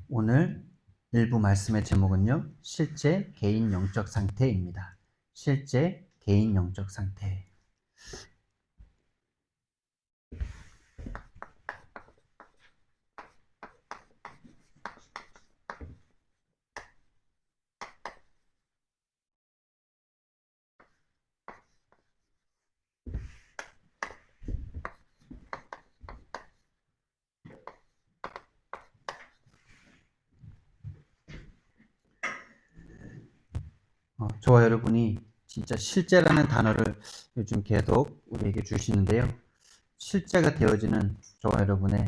오늘 일부 말씀의 제목은요, 실제 개인 영적 상태입니다. 실제 개인 영적 상태. 저와 여러분이 진짜 실제라는 단어를 요즘 계속 우리에게 주시는데요. 실제가 되어지는 저와 여러분의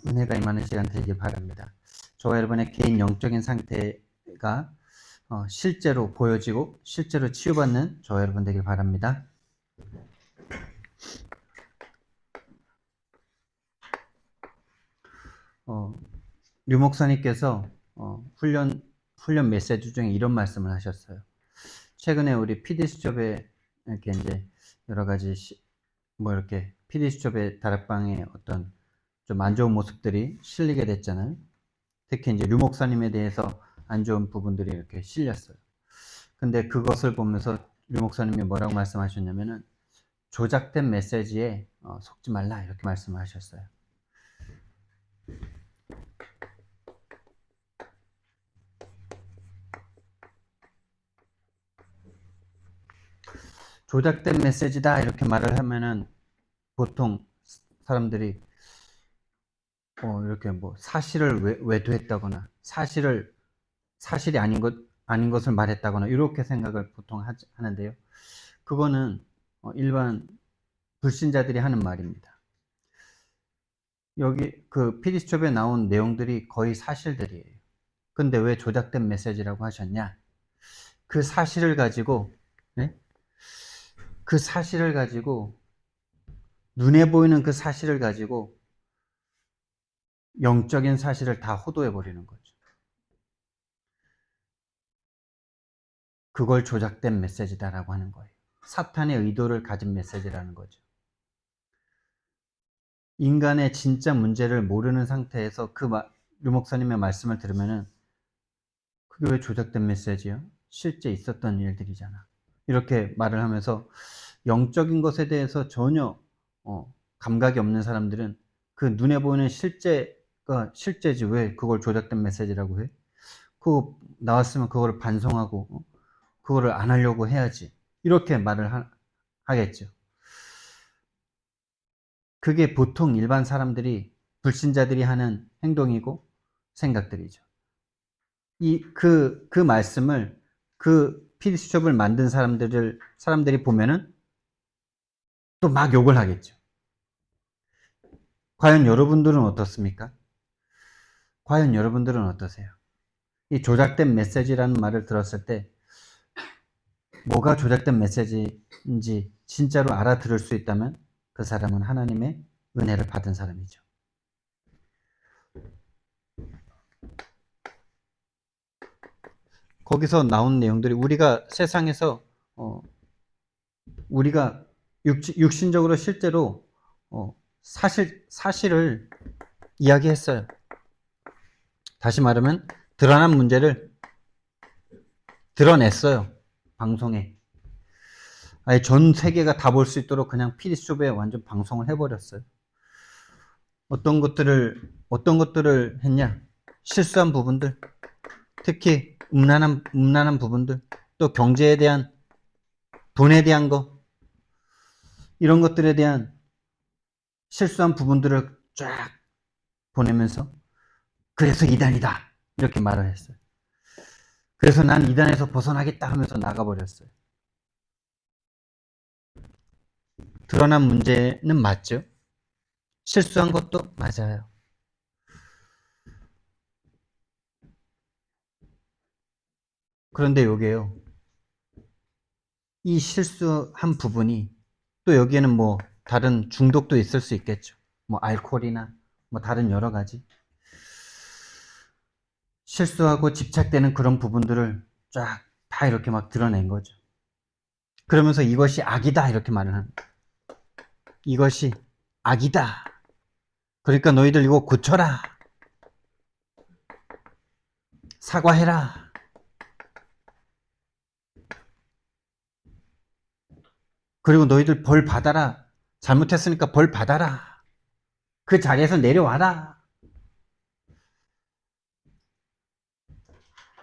은혜가 임하는 시간 되길 바랍니다. 저와 여러분의 개인 영적인 상태가 실제로 보여지고 실제로 치유받는 저와 여러분 되길 바랍니다. 류 목사님께서 훈련 메시지 중에 이런 말씀을 하셨어요. 최근에 우리 PD수첩에 이렇게 이제 여러 가지 이렇게 PD수첩의 다락방에 어떤 좀 안 좋은 모습들이 실리게 됐잖아요. 특히 이제 류 목사님에 대해서 안 좋은 부분들이 이렇게 실렸어요. 근데 그것을 보면서 류 목사님이 뭐라고 말씀하셨냐면은 조작된 메시지에 속지 말라 이렇게 말씀을 하셨어요. 조작된 메시지다 이렇게 말을 하면은 보통 사람들이 이렇게 뭐 사실을 외도했다거나 사실이 아닌 것을 말했다거나 이렇게 생각을 보통 하는데요. 그거는 일반 불신자들이 하는 말입니다. 여기 그 피디수첩에 나온 내용들이 거의 사실들이에요. 근데 왜 조작된 메시지라고 하셨냐? 그 사실을 가지고, 네? 그 사실을 가지고, 눈에 보이는 그 사실을 가지고 영적인 사실을 다 호도해버리는 거죠. 그걸 조작된 메시지다라고 하는 거예요. 사탄의 의도를 가진 메시지라는 거죠. 인간의 진짜 문제를 모르는 상태에서 류 목사님의 말씀을 들으면은 그게 왜 조작된 메시지야? 실제 있었던 일들이잖아. 이렇게 말을 하면서 영적인 것에 대해서 전혀 감각이 없는 사람들은 그 눈에 보이는 실제가 실제지 왜 그걸 조작된 메시지라고 해? 그거 나왔으면 그거를 반성하고 그거를 안 하려고 해야지. 이렇게 말을 하겠죠. 그게 보통 일반 사람들이 불신자들이 하는 행동이고 생각들이죠. 그 말씀을 그 PD수첩을 만든 사람들이 보면은 또 막 욕을 하겠죠. 과연 여러분들은 어떻습니까? 과연 여러분들은 어떠세요? 이 조작된 메시지라는 말을 들었을 때 뭐가 조작된 메시지인지 진짜로 알아들을 수 있다면 그 사람은 하나님의 은혜를 받은 사람이죠. 거기서 나온 내용들이 우리가 세상에서 우리가 육신적으로 실제로 사실을 이야기했어요. 다시 말하면 드러난 문제를 드러냈어요. 방송에. 아예 전 세계가 다 볼 수 있도록 그냥 PD수첩에 완전 방송을 해버렸어요. 어떤 것들을 했냐? 실수한 부분들, 특히 음란한 부분들, 또 경제에 대한, 돈에 대한 거, 이런 것들에 대한 실수한 부분들을 쫙 보내면서 그래서 이단이다 이렇게 말을 했어요. 그래서 난 이단에서 벗어나겠다 하면서 나가버렸어요. 드러난 문제는 맞죠. 실수한 것도 맞아요. 그런데 요게요, 이 실수한 부분이 또 여기에는 뭐 다른 중독도 있을 수 있겠죠. 뭐 알코올이나 뭐 다른 여러 가지 실수하고 집착되는 그런 부분들을 쫙 다 이렇게 막 드러낸 거죠. 그러면서 이것이 악이다 이렇게 말을 합니다. 이것이 악이다. 그러니까 너희들 이거 고쳐라. 사과해라. 그리고 너희들 벌 받아라. 잘못했으니까 벌 받아라. 그 자리에서 내려와라.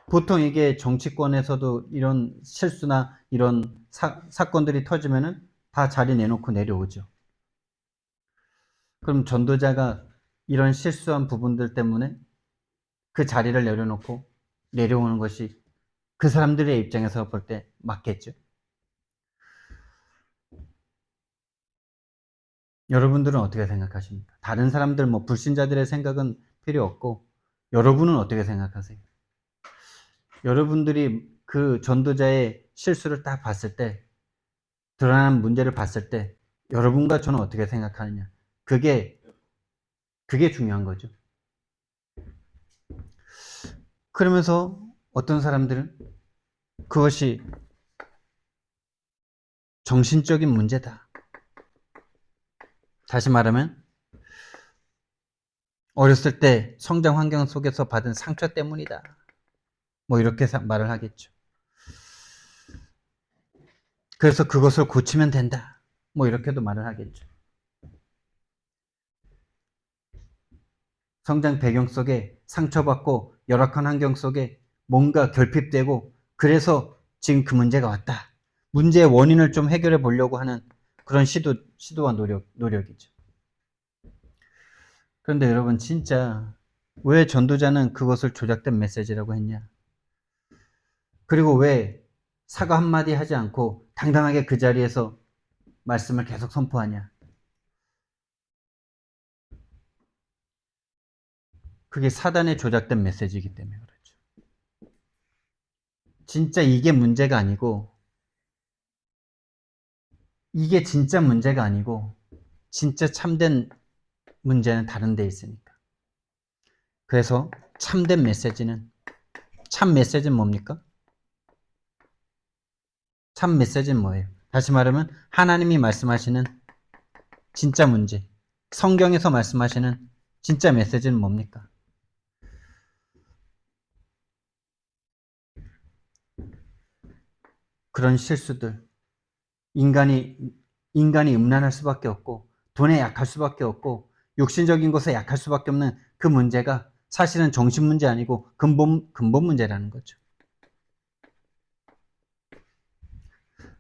보통 이게 정치권에서도 이런 실수나 이런 사건들이 터지면은 다 자리 내놓고 내려오죠. 그럼 전도자가 이런 실수한 부분들 때문에 그 자리를 내려놓고 내려오는 것이 그 사람들의 입장에서 볼 때 맞겠죠. 여러분들은 어떻게 생각하십니까? 다른 사람들, 불신자들의 생각은 필요 없고, 여러분은 어떻게 생각하세요? 여러분들이 그 전도자의 실수를 딱 봤을 때, 드러난 문제를 봤을 때, 여러분과 저는 어떻게 생각하느냐. 그게 중요한 거죠. 그러면서 어떤 사람들은 그것이 정신적인 문제다. 다시 말하면, 어렸을 때 성장 환경 속에서 받은 상처 때문이다. 이렇게 말을 하겠죠. 그래서 그것을 고치면 된다. 이렇게도 말을 하겠죠. 성장 배경 속에 상처받고 열악한 환경 속에 뭔가 결핍되고 그래서 지금 그 문제가 왔다. 문제의 원인을 좀 해결해 보려고 하는 그런 시도와 노력이죠. 그런데 여러분 진짜 왜 전도자는 그것을 조작된 메시지라고 했냐? 그리고 왜 사과 한마디 하지 않고 당당하게 그 자리에서 말씀을 계속 선포하냐? 그게 사단의 조작된 메시지이기 때문에 그렇죠. 진짜 이게 문제가 아니고, 이게 진짜 문제가 아니고, 진짜 참된 문제는 다른 데 있으니까. 그래서 참된 메시지는, 참 메시지는 뭡니까? 참 메시지는 뭐예요? 다시 말하면 하나님이 말씀하시는 진짜 문제, 성경에서 말씀하시는 진짜 메시지는 뭡니까? 그런 실수들, 인간이 음란할 수밖에 없고 돈에 약할 수밖에 없고 욕심적인 것에 약할 수밖에 없는 그 문제가 사실은 정신 문제 아니고 근본 문제라는 거죠.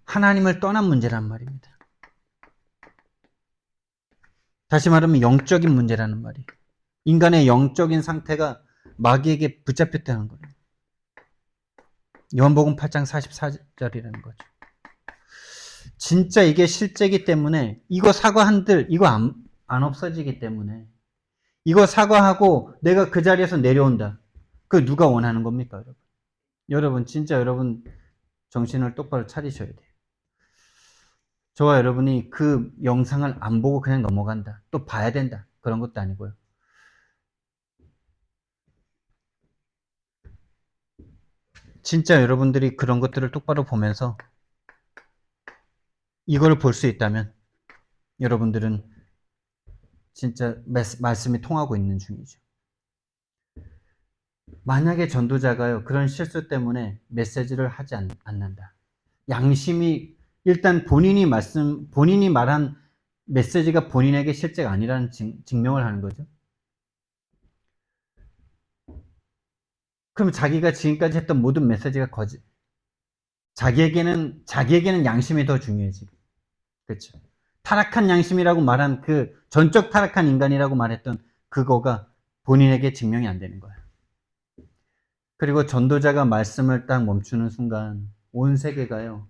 하나님을 떠난 문제란 말입니다. 다시 말하면 영적인 문제라는 말이에요. 인간의 영적인 상태가 마귀에게 붙잡혔다는 거예요. 요한복음 8장 44절이라는 거죠. 진짜 이게 실제이기 때문에 이거 사과한들 이거 안 없어지기 때문에 이거 사과하고 내가 그 자리에서 내려온다. 그 누가 원하는 겁니까, 여러분? 여러분 진짜 여러분 정신을 똑바로 차리셔야 돼요. 저와 여러분이 그 영상을 안 보고 그냥 넘어간다. 또 봐야 된다. 그런 것도 아니고요. 진짜 여러분들이 그런 것들을 똑바로 보면서 이걸 볼 수 있다면 여러분들은 진짜 말씀이 통하고 있는 중이죠. 만약에 전도자가요, 그런 실수 때문에 메시지를 하지 않는다. 양심이, 일단 본인이 말한 메시지가 본인에게 실제가 아니라는 증명을 하는 거죠. 그럼 자기가 지금까지 했던 모든 메시지가 거짓. 자기에게는 양심이 더 중요해지. 그렇죠. 타락한 양심이라고 말한 그 전적 타락한 인간이라고 말했던 그거가 본인에게 증명이 안 되는 거야. 그리고 전도자가 말씀을 딱 멈추는 순간 온 세계가요,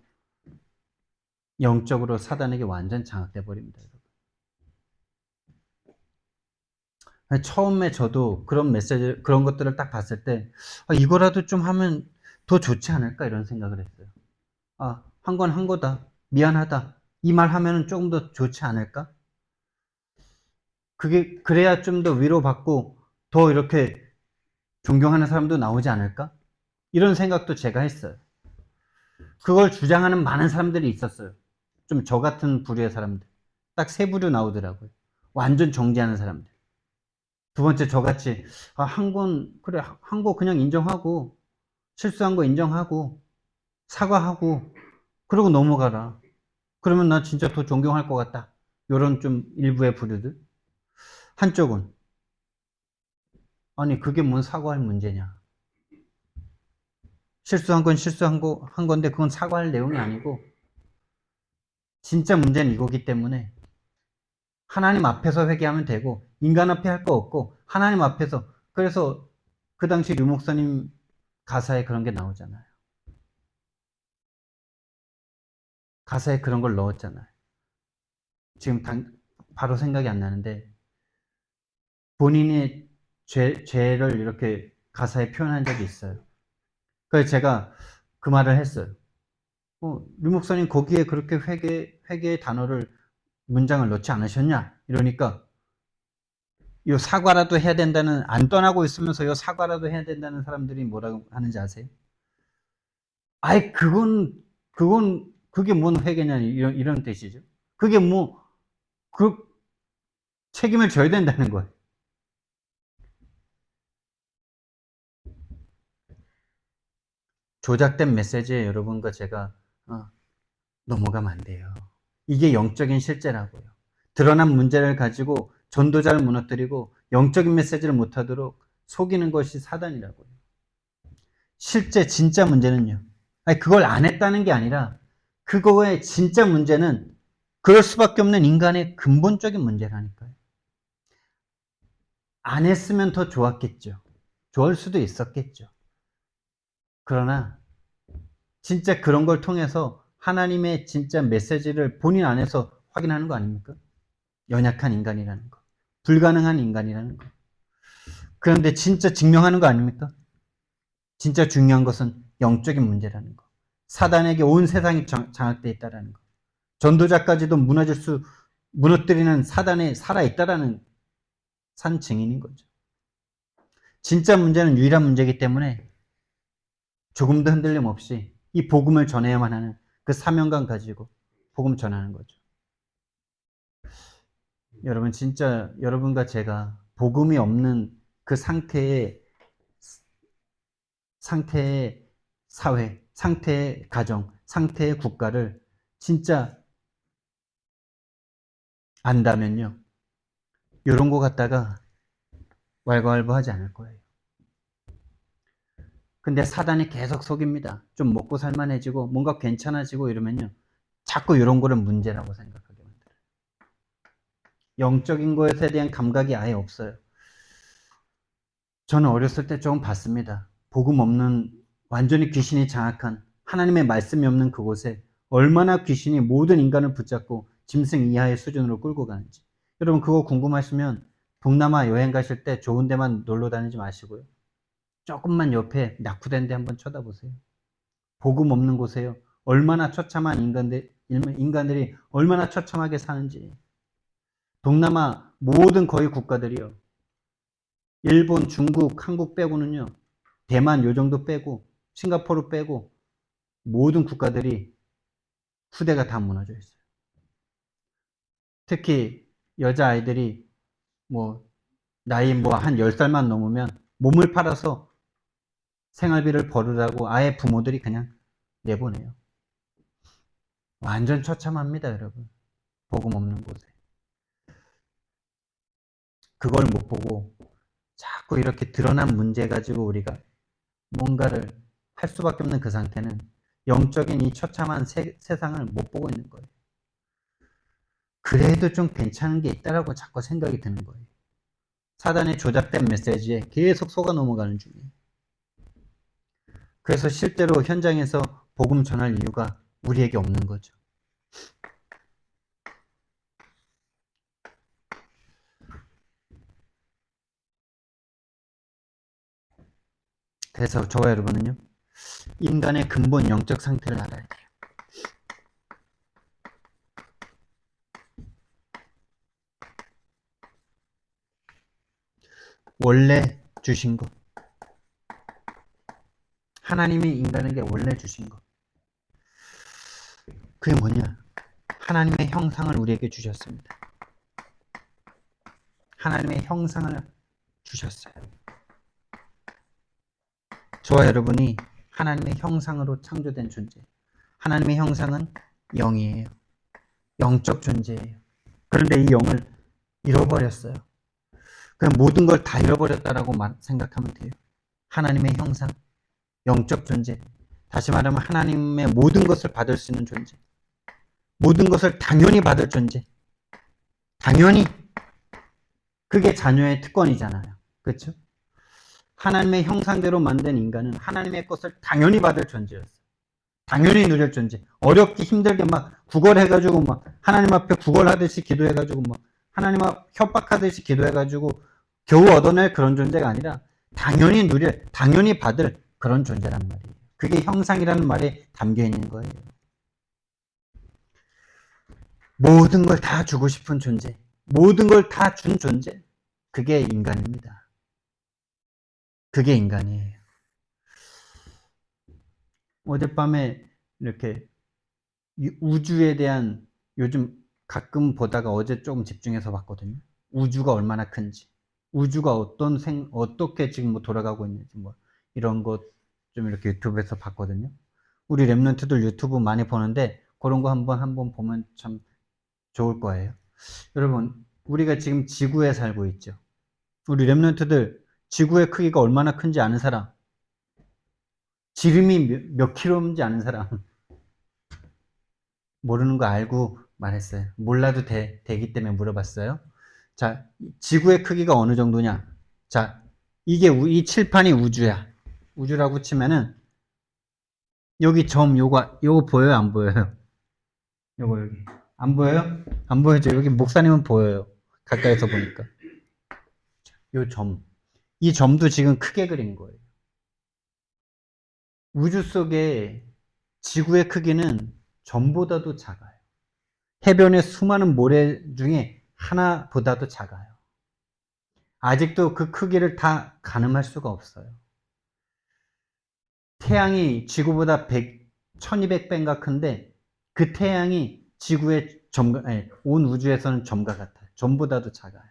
영적으로 사단에게 완전 장악돼 버립니다. 처음에 저도 그런 메시지, 그런 것들을 딱 봤을 때, 이거라도 좀 하면 더 좋지 않을까 이런 생각을 했어요. 한 건 한 거다. 미안하다. 이 말 하면은 조금 더 좋지 않을까? 그래야 좀 더 위로받고 더 이렇게 존경하는 사람도 나오지 않을까? 이런 생각도 제가 했어요. 그걸 주장하는 많은 사람들이 있었어요. 좀 저 같은 부류의 사람들. 딱 세 부류 나오더라고요. 완전 정지하는 사람들. 두 번째 저같이 한 건 그래 한 거 그냥 인정하고 실수한 거 인정하고 사과하고 그러고 넘어가라. 그러면 나 진짜 더 존경할 것 같다. 요런 좀 일부의 부류들. 한쪽은 아니 그게 뭔 사과할 문제냐. 실수한 건 실수한 거 한 건데 그건 사과할 내용이 아니고 진짜 문제는 이거기 때문에 하나님 앞에서 회개하면 되고 인간 앞에 할 거 없고 하나님 앞에서 그래서 그 당시 류 목사님 가사에 그런 게 나오잖아요. 가사에 그런 걸 넣었잖아요. 지금 바로 생각이 안 나는데 본인의 죄를 이렇게 가사에 표현한 적이 있어요. 그래서 제가 그 말을 했어요. 류 목사님 거기에 그렇게 회개의 단어를 문장을 넣지 않으셨냐? 이러니까 요 사과라도 해야 된다는 안 떠나고 있으면서 요 사과라도 해야 된다는 사람들이 뭐라고 하는지 아세요? 아이 그게 뭔 회개냐 이런 뜻이죠. 그게 뭐 그 책임을 져야 된다는 거예요. 조작된 메시지에 여러분과 제가 넘어가면 안 돼요. 이게 영적인 실제라고요. 드러난 문제를 가지고 전도자를 무너뜨리고 영적인 메시지를 못하도록 속이는 것이 사단이라고요. 실제 진짜 문제는요. 아니 그걸 안 했다는 게 아니라 그거의 진짜 문제는 그럴 수밖에 없는 인간의 근본적인 문제라니까요. 안 했으면 더 좋았겠죠. 좋을 수도 있었겠죠. 그러나 진짜 그런 걸 통해서 하나님의 진짜 메시지를 본인 안에서 확인하는 거 아닙니까? 연약한 인간이라는 거. 불가능한 인간이라는 거. 그런데 진짜 증명하는 거 아닙니까? 진짜 중요한 것은 영적인 문제라는 거. 사단에게 온 세상이 장악되어 있다는 거. 전도자까지도 무너뜨리는 사단에 살아있다라는 산 증인인 거죠. 진짜 문제는 유일한 문제이기 때문에 조금도 흔들림 없이 이 복음을 전해야만 하는 그 사명감 가지고 복음 전하는 거죠. 여러분 진짜 여러분과 제가 복음이 없는 그 상태의 사회, 상태의 가정, 상태의 국가를 진짜 안다면요. 이런 거 갖다가 왈가왈부하지 않을 거예요. 근데 사단이 계속 속입니다. 좀 먹고 살만해지고 뭔가 괜찮아지고 이러면요. 자꾸 이런 거를 문제라고 생각하게 만들어요. 영적인 것에 대한 감각이 아예 없어요. 저는 어렸을 때 조금 봤습니다. 복음 없는 완전히 귀신이 장악한 하나님의 말씀이 없는 그곳에 얼마나 귀신이 모든 인간을 붙잡고 짐승 이하의 수준으로 끌고 가는지. 여러분 그거 궁금하시면 동남아 여행 가실 때 좋은 데만 놀러 다니지 마시고요. 조금만 옆에 낙후된 데 한번 쳐다보세요. 복음 없는 곳에요. 얼마나 처참한 인간들이 얼마나 처참하게 사는지. 동남아 모든 거의 국가들이요. 일본, 중국, 한국 빼고는요. 대만 요 정도 빼고 싱가포르 빼고 모든 국가들이 후대가 다 무너져 있어요. 특히 여자아이들이 뭐 나이 뭐 한 10살만 넘으면 몸을 팔아서 생활비를 벌으라고 아예 부모들이 그냥 내보내요. 완전 처참합니다, 여러분. 복음 없는 곳에. 그걸 못 보고 자꾸 이렇게 드러난 문제 가지고 우리가 뭔가를 할 수밖에 없는 그 상태는 영적인 이 처참한 세상을 못 보고 있는 거예요. 그래도 좀 괜찮은 게 있다라고 자꾸 생각이 드는 거예요. 사단의 조작된 메시지에 계속 속아 넘어가는 중이에요. 그래서 실제로 현장에서 복음 전할 이유가 우리에게 없는 거죠. 그래서 저와 여러분은요, 인간의 근본 영적 상태를 알아야 돼요. 원래 주신 것. 하나님이 인간에게 원래 주신 것. 그게 뭐냐? 하나님의 형상을 우리에게 주셨습니다. 하나님의 형상을 주셨어요. 저와 여러분이 하나님의 형상으로 창조된 존재. 하나님의 형상은 영이에요. 영적 존재예요. 그런데 이 영을 잃어버렸어요. 그냥 모든 걸 다 잃어버렸다라고 생각하면 돼요. 하나님의 형상, 영적 존재. 다시 말하면 하나님의 모든 것을 받을 수 있는 존재. 모든 것을 당연히 받을 존재. 당연히. 그게 자녀의 특권이잖아요. 그렇죠? 하나님의 형상대로 만든 인간은 하나님의 것을 당연히 받을 존재였어요. 당연히 누릴 존재. 어렵게 힘들게 막 구걸해가지고 막 하나님 앞에 구걸하듯이 기도해가지고 막 하나님 앞 협박하듯이 기도해가지고 겨우 얻어낼 그런 존재가 아니라 당연히 누릴, 당연히 받을 그런 존재란 말이에요. 그게 형상이라는 말에 담겨 있는 거예요. 모든 걸 다 주고 싶은 존재. 모든 걸 다 준 존재. 그게 인간입니다. 그게 인간이에요. 어젯밤에 이렇게 우주에 대한 요즘 가끔 보다가 어제 조금 집중해서 봤거든요. 우주가 얼마나 큰지, 우주가 어떻게 지금 뭐 돌아가고 있는지 뭐 이런 것 좀 이렇게 유튜브에서 봤거든요. 우리 랩런트들 유튜브 많이 보는데 그런 거 한번 보면 참 좋을 거예요. 여러분, 우리가 지금 지구에 살고 있죠. 우리 랩런트들 지구의 크기가 얼마나 큰지 아는 사람? 지름이 몇 킬로인지 아는 사람? 모르는 거 알고 말했어요. 몰라도 되기 때문에 물어봤어요. 자, 지구의 크기가 어느 정도냐? 자, 이 칠판이 우주야. 우주라고 치면은, 여기 요거 보여요? 안 보여요? 요거 여기. 안 보여요? 안 보여죠? 여기 목사님은 보여요. 가까이서 보니까. 요 점. 이 점도 지금 크게 그린 거예요. 우주 속에 지구의 크기는 점보다도 작아요. 해변의 수많은 모래 중에 하나보다도 작아요. 아직도 그 크기를 다 가늠할 수가 없어요. 태양이 지구보다 1200배인가 큰데 그 태양이 지구의 온 우주에서는 점과 같아요. 점보다도 작아요.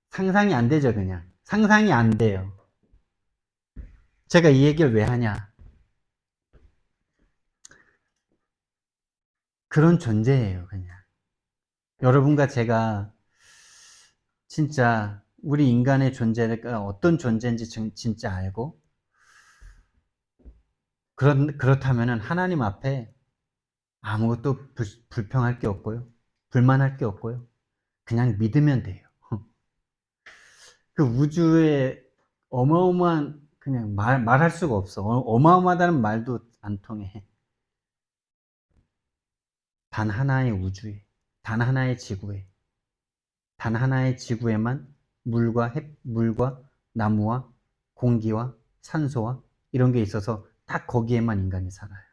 상상이 안 되죠, 그냥. 상상이 안 돼요. 제가 이 얘기를 왜 하냐. 그런 존재예요, 그냥. 여러분과 제가 진짜 우리 인간의 존재가 어떤 존재인지 진짜 알고 그렇다면 하나님 앞에 아무것도 불평할 게 없고요. 불만할 게 없고요. 그냥 믿으면 돼요. 그 우주에 어마어마한, 그냥 말할 수가 없어. 어마어마하다는 말도 안 통해. 단 하나의 우주에, 단 하나의 지구에, 단 하나의 지구에만 물과 나무와 공기와 산소와 이런 게 있어서 딱 거기에만 인간이 살아요.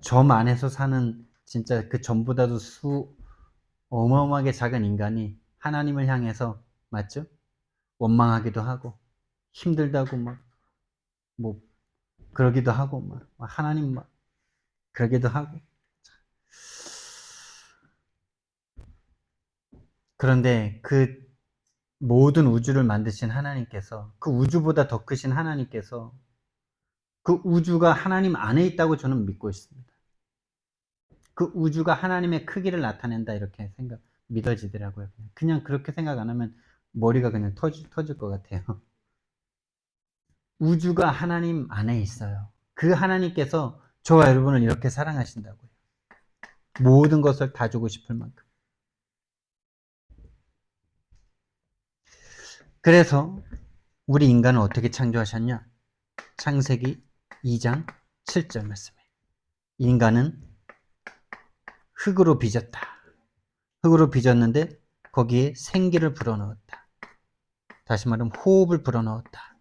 점 안에서 사는 진짜 그 점보다도 어마어마하게 작은 인간이 하나님을 향해서, 맞죠? 원망하기도 하고 힘들다고 뭐 그러기도 하고 하나님 그러기도 하고. 그런데 그 모든 우주를 만드신 하나님께서, 그 우주보다 더 크신 하나님께서 그 우주가 하나님 안에 있다고 저는 믿고 있습니다. 그 우주가 하나님의 크기를 나타낸다 이렇게 믿어지더라고요. 그냥 그렇게 생각 안 하면 머리가 그냥 터질 것 같아요. 우주가 하나님 안에 있어요. 그 하나님께서 저와 여러분을 이렇게 사랑하신다고요. 모든 것을 다 주고 싶을 만큼. 그래서 우리 인간을 어떻게 창조하셨냐? 창세기 2장 7절 말씀에 인간은 흙으로 빚었다. 흙으로 빚었는데 거기에 생기를 불어넣었다. 다시 말하면 호흡을 불어넣었다.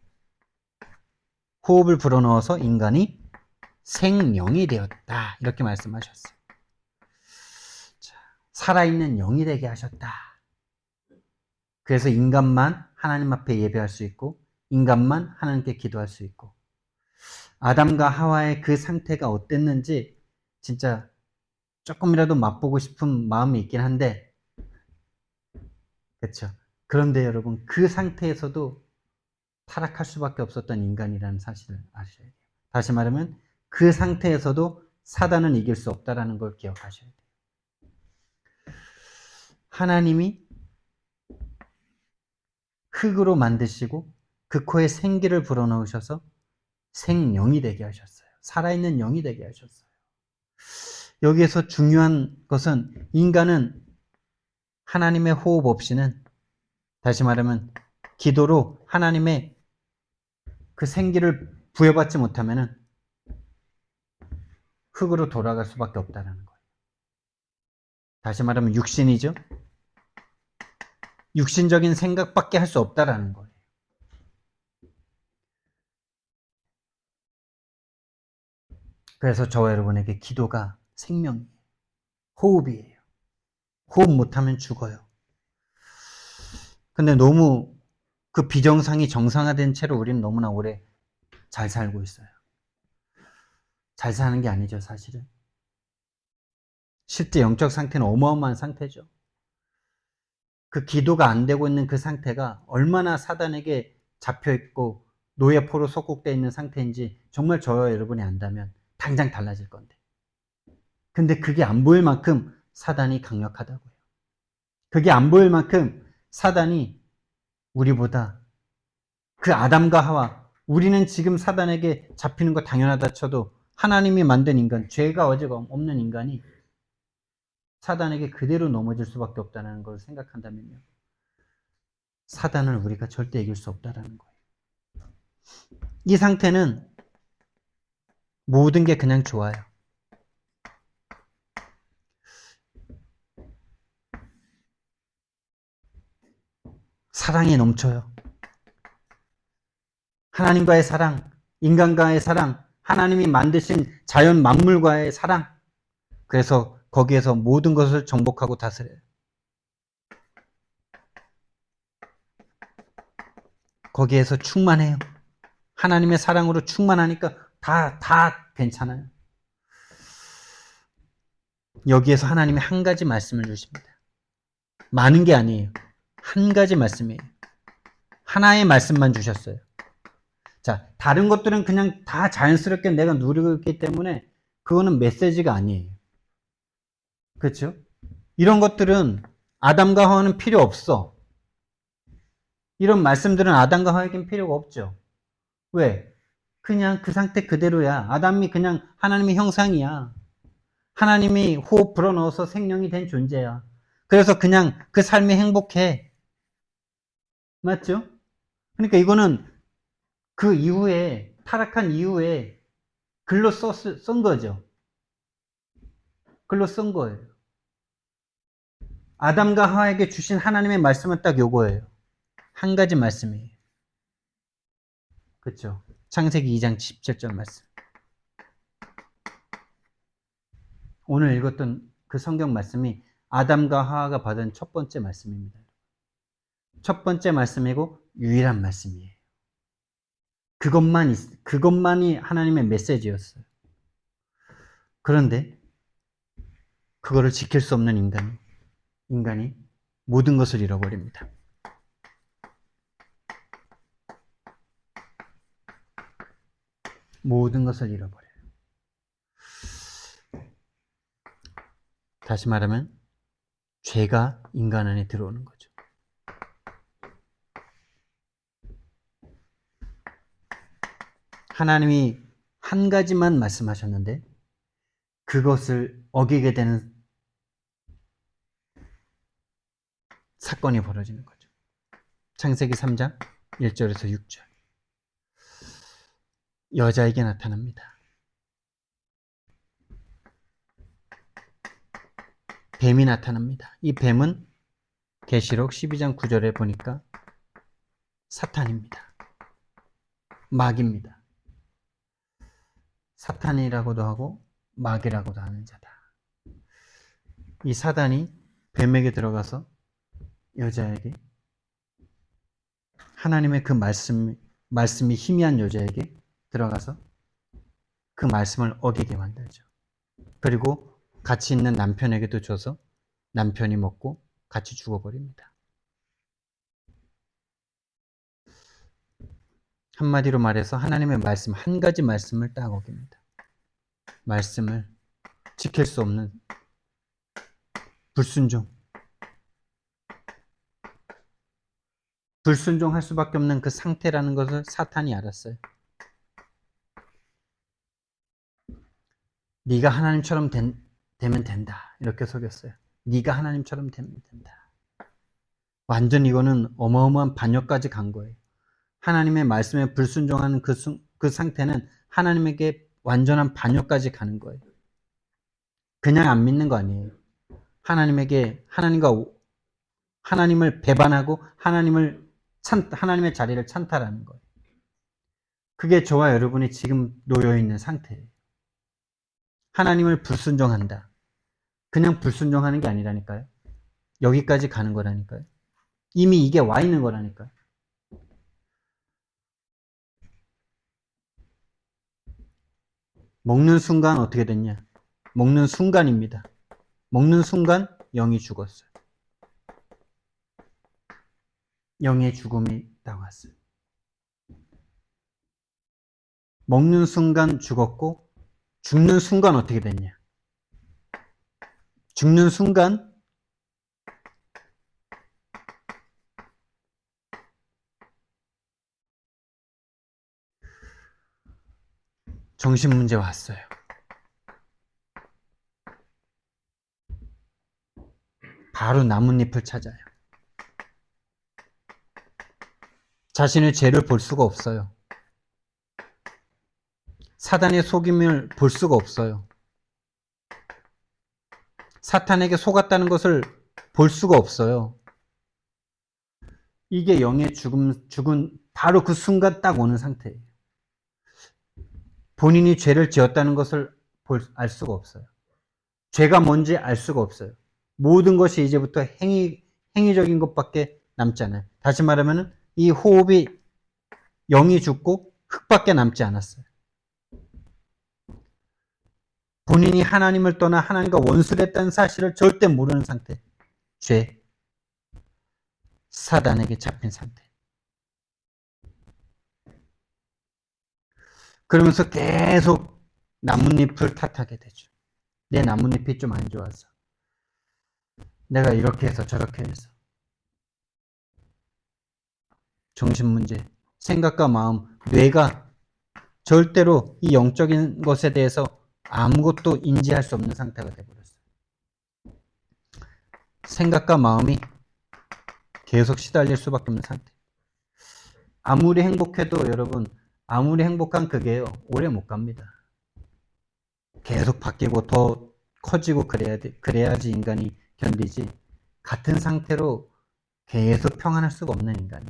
호흡을 불어넣어서 인간이 생명이 되었다. 이렇게 말씀하셨어요. 자, 살아있는 영이 되게 하셨다. 그래서 인간만 하나님 앞에 예배할 수 있고 인간만 하나님께 기도할 수 있고, 아담과 하와의 그 상태가 어땠는지 진짜 조금이라도 맛보고 싶은 마음이 있긴 한데 그렇죠. 그런데 여러분, 그 상태에서도 타락할 수밖에 없었던 인간이라는 사실을 아셔야 돼요. 다시 말하면 그 상태에서도 사단은 이길 수 없다는 걸 기억하셔야 돼요. 하나님이 흙으로 만드시고 그 코에 생기를 불어넣으셔서 생명이 되게 하셨어요. 살아있는 영이 되게 하셨어요. 여기에서 중요한 것은 인간은 하나님의 호흡 없이는, 다시 말하면 기도로 하나님의 그 생기를 부여받지 못하면 흙으로 돌아갈 수밖에 없다는 거예요. 다시 말하면 육신이죠. 육신적인 생각밖에 할 수 없다는 거예요. 그래서 저와 여러분에게 기도가 생명이에요. 호흡이에요. 호흡 못하면 죽어요. 근데 너무 그 비정상이 정상화된 채로 우리는 너무나 오래 잘 살고 있어요. 잘 사는 게 아니죠, 사실은. 실제 영적 상태는 어마어마한 상태죠. 그 기도가 안 되고 있는 그 상태가 얼마나 사단에게 잡혀있고 노예포로 속국되어 있는 상태인지 정말 저와 여러분이 안다면 당장 달라질 건데. 근데 그게 안 보일 만큼 사단이 강력하다고요. 그게 안 보일 만큼 사단이 우리보다, 그 아담과 하와, 우리는 지금 사단에게 잡히는 거 당연하다 쳐도 하나님이 만든 인간, 죄가 어제가 없는 인간이 사단에게 그대로 넘어질 수밖에 없다는 걸 생각한다면요, 사단을 우리가 절대 이길 수 없다는 거예요. 이 상태는 모든 게 그냥 좋아요. 사랑이 넘쳐요. 하나님과의 사랑, 인간과의 사랑, 하나님이 만드신 자연 만물과의 사랑. 그래서 거기에서 모든 것을 정복하고 다스려요. 거기에서 충만해요. 하나님의 사랑으로 충만하니까 다 괜찮아요. 여기에서 하나님이 한 가지 말씀을 주십니다. 많은 게 아니에요. 한 가지 말씀이에요. 하나의 말씀만 주셨어요. 자, 다른 것들은 그냥 다 자연스럽게 내가 누리고 있기 때문에 그거는 메시지가 아니에요. 그렇죠? 이런 것들은 아담과 하와는 필요 없어. 이런 말씀들은 아담과 하와에겐 필요가 없죠. 왜? 그냥 그 상태 그대로야. 아담이 그냥 하나님의 형상이야. 하나님이 호흡 불어넣어서 생명이 된 존재야. 그래서 그냥 그 삶이 행복해. 맞죠? 그러니까 이거는 그 이후에, 타락한 이후에 글로 쓴 거죠. 글로 쓴 거예요. 아담과 하와에게 주신 하나님의 말씀은 딱 요거예요. 한 가지 말씀이에요. 그렇죠? 창세기 2장 17절 말씀. 오늘 읽었던 그 성경 말씀이 아담과 하와가 받은 첫 번째 말씀입니다. 첫 번째 말씀이고 유일한 말씀이에요. 그것만이 하나님의 메시지였어요. 그런데 그거를 지킬 수 없는 인간이 모든 것을 잃어버립니다. 모든 것을 잃어버려요. 다시 말하면 죄가 인간 안에 들어오는 거죠. 하나님이 한 가지만 말씀하셨는데 그것을 어기게 되는 사건이 벌어지는 거죠. 창세기 3장 1절에서 6절. 여자에게 나타납니다. 뱀이 나타납니다. 이 뱀은 계시록 12장 9절에 보니까 사탄입니다. 마귀입니다. 사탄이라고도 하고 마귀라고도 하는 자다. 이 사단이 뱀에게 들어가서 여자에게, 하나님의 그 말씀이 희미한 여자에게 들어가서 그 말씀을 어기게 만들죠. 그리고 같이 있는 남편에게도 줘서 남편이 먹고 같이 죽어버립니다. 한마디로 말해서 하나님의 말씀, 한 가지 말씀을 딱 어깁니다. 말씀을 지킬 수 없는 불순종. 불순종할 수밖에 없는 그 상태라는 것을 사탄이 알았어요. 네가 하나님처럼 되면 된다. 이렇게 속였어요. 네가 하나님처럼 되면 된다. 완전 이거는 어마어마한 반역까지 간 거예요. 하나님의 말씀에 불순종하는 그 상태는 하나님에게 완전한 반역까지 가는 거예요. 그냥 안 믿는 거 아니에요. 하나님을 배반하고 하나님의 자리를 찬탈하는 거예요. 그게 저와 여러분이 지금 놓여 있는 상태예요. 하나님을 불순종한다. 그냥 불순종하는 게 아니라니까요. 여기까지 가는 거라니까요. 이미 이게 와 있는 거라니까요. 먹는 순간 어떻게 됐냐? 먹는 순간입니다. 먹는 순간 영이 죽었어요. 영의 죽음이 나왔어요. 먹는 순간 죽었고 죽는 순간 어떻게 됐냐? 죽는 순간 정신문제 왔어요. 바로 나뭇잎을 찾아요. 자신의 죄를 볼 수가 없어요. 사단의 속임을 볼 수가 없어요. 사탄에게 속았다는 것을 볼 수가 없어요. 이게 영의 죽은 바로 그 순간 딱 오는 상태예요. 본인이 죄를 지었다는 것을 알 수가 없어요. 죄가 뭔지 알 수가 없어요. 모든 것이 이제부터 행위적인 것밖에 남지 않아요. 다시 말하면 이 호흡이 영이 죽고 흙밖에 남지 않았어요. 본인이 하나님을 떠나 하나님과 원수됐다는 사실을 절대 모르는 상태. 죄. 사단에게 잡힌 상태. 그러면서 계속 나뭇잎을 탓하게 되죠. 내 나뭇잎이 좀 안 좋아서. 내가 이렇게 해서 저렇게 해서. 정신문제. 생각과 마음, 뇌가 절대로 이 영적인 것에 대해서 아무것도 인지할 수 없는 상태가 되어버렸어요. 생각과 마음이 계속 시달릴 수밖에 없는 상태. 아무리 행복해도 여러분, 아무리 행복한 그게요, 오래 못 갑니다. 계속 바뀌고 더 커지고 그래야지 인간이 견디지. 같은 상태로 계속 평안할 수가 없는 인간이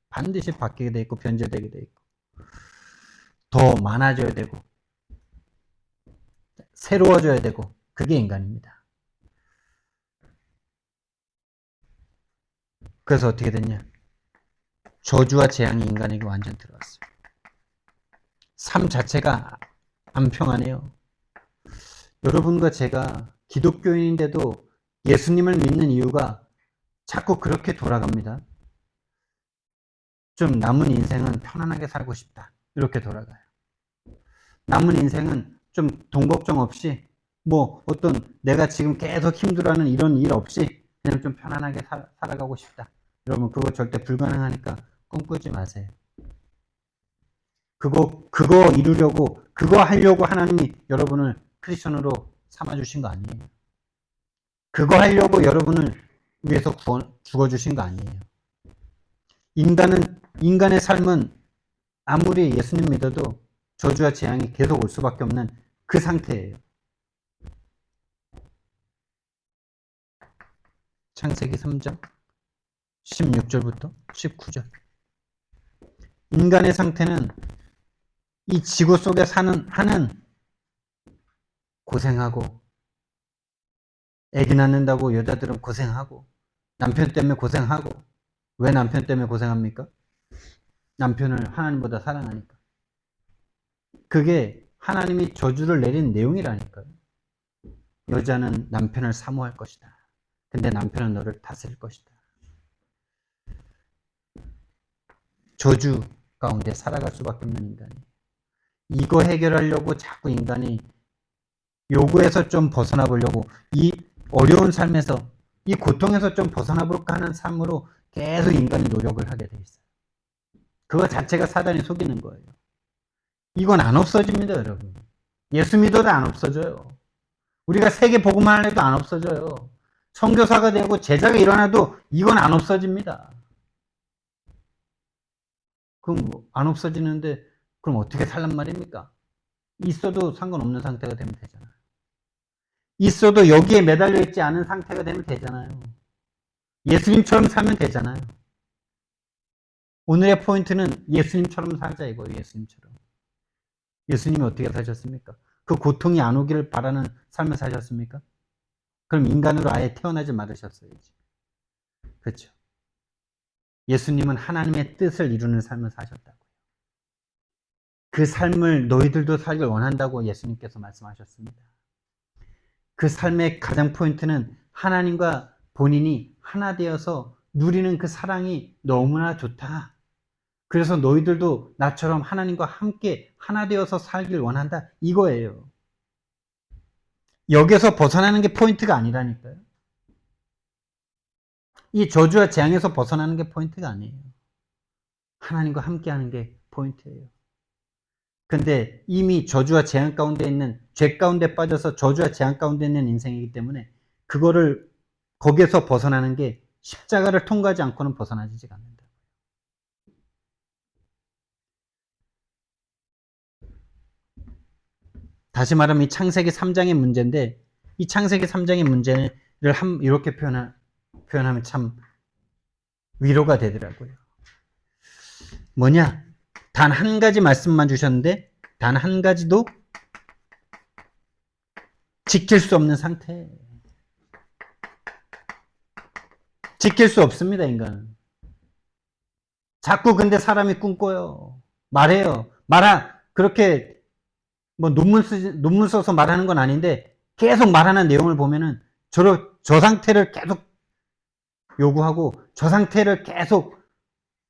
반드시 바뀌게 돼 있고 변제되게 돼 있고 더 많아져야 되고 새로워져야 되고 그게 인간입니다. 그래서 어떻게 됐냐? 저주와 재앙이 인간에게 완전 들어왔어요. 삶 자체가 안 평안해요. 여러분과 제가 기독교인인데도 예수님을 믿는 이유가 자꾸 그렇게 돌아갑니다. 좀 남은 인생은 편안하게 살고 싶다. 이렇게 돌아가요. 남은 인생은 좀 돈 걱정 없이 어떤 내가 지금 계속 힘들어하는 이런 일 없이 그냥 좀 편안하게 살아가고 싶다. 여러분 그거 절대 불가능하니까 꿈꾸지 마세요. 그거 이루려고 그거 하려고 하나님이 여러분을 크리스천으로 삼아주신 거 아니에요. 그거 하려고 여러분을 위해서 죽어주신 거 아니에요. 인간의 삶은 아무리 예수님 믿어도 저주와 재앙이 계속 올 수밖에 없는 그 상태예요. 창세기 3장 16절부터 19절. 인간의 상태는 이 지구 속에 하는 고생하고 애기 낳는다고 여자들은 고생하고 남편 때문에 고생하고 왜 남편 때문에 고생합니까? 남편을 하나님보다 사랑하니까. 그게 하나님이 저주를 내린 내용이라니까요. 여자는 남편을 사모할 것이다. 근데 남편은 너를 다스릴 것이다. 저주, 가운데 살아갈 수밖에 없는 인간이에요. 이거 해결하려고 자꾸 인간이 요구에서 좀 벗어나 보려고, 이 어려운 삶에서, 이 고통에서 좀 벗어나 볼까 하는 삶으로 계속 인간이 노력을 하게 돼 있어요. 그거 자체가 사단이 속이는 거예요. 이건 안 없어집니다, 여러분. 예수 믿어도 안 없어져요. 우리가 세계 복음만 해도 안 없어져요. 선교사가 되고 제자가 일어나도 이건 안 없어집니다. 그럼 안 없어지는데 그럼 어떻게 살란 말입니까? 있어도 상관없는 상태가 되면 되잖아요. 있어도 여기에 매달려 있지 않은 상태가 되면 되잖아요. 예수님처럼 살면 되잖아요. 오늘의 포인트는 예수님처럼 살자 이거예요. 예수님처럼. 예수님이 어떻게 사셨습니까? 그 고통이 안 오기를 바라는 삶을 사셨습니까? 그럼 인간으로 아예 태어나지 말으셨어야지. 그렇죠? 예수님은 하나님의 뜻을 이루는 삶을 사셨다고요. 그 삶을 너희들도 살길 원한다고 예수님께서 말씀하셨습니다. 그 삶의 가장 포인트는 하나님과 본인이 하나 되어서 누리는 그 사랑이 너무나 좋다. 그래서 너희들도 나처럼 하나님과 함께 하나 되어서 살길 원한다. 이거예요. 여기서 벗어나는 게 포인트가 아니라니까요. 이 저주와 재앙에서 벗어나는 게 포인트가 아니에요. 하나님과 함께 하는 게 포인트예요. 근데 이미 저주와 재앙 가운데 있는, 죄 가운데 빠져서 저주와 재앙 가운데 있는 인생이기 때문에 그거를, 거기에서 벗어나는 게 십자가를 통과하지 않고는 벗어나지가 않는다. 다시 말하면 이 창세기 3장의 문제인데, 이 창세기 3장의 문제를 이렇게 표현하면 참 위로가 되더라고요. 뭐냐? 단 한 가지 말씀만 주셨는데 단 한 가지도 지킬 수 없는 상태. 지킬 수 없습니다, 인간은. 자꾸 근데 사람이 꿈꿔요. 말해요. 그렇게 뭐 논문 써서 말하는 건 아닌데 계속 말하는 내용을 보면은 저 상태를 계속 요구하고 저 상태를 계속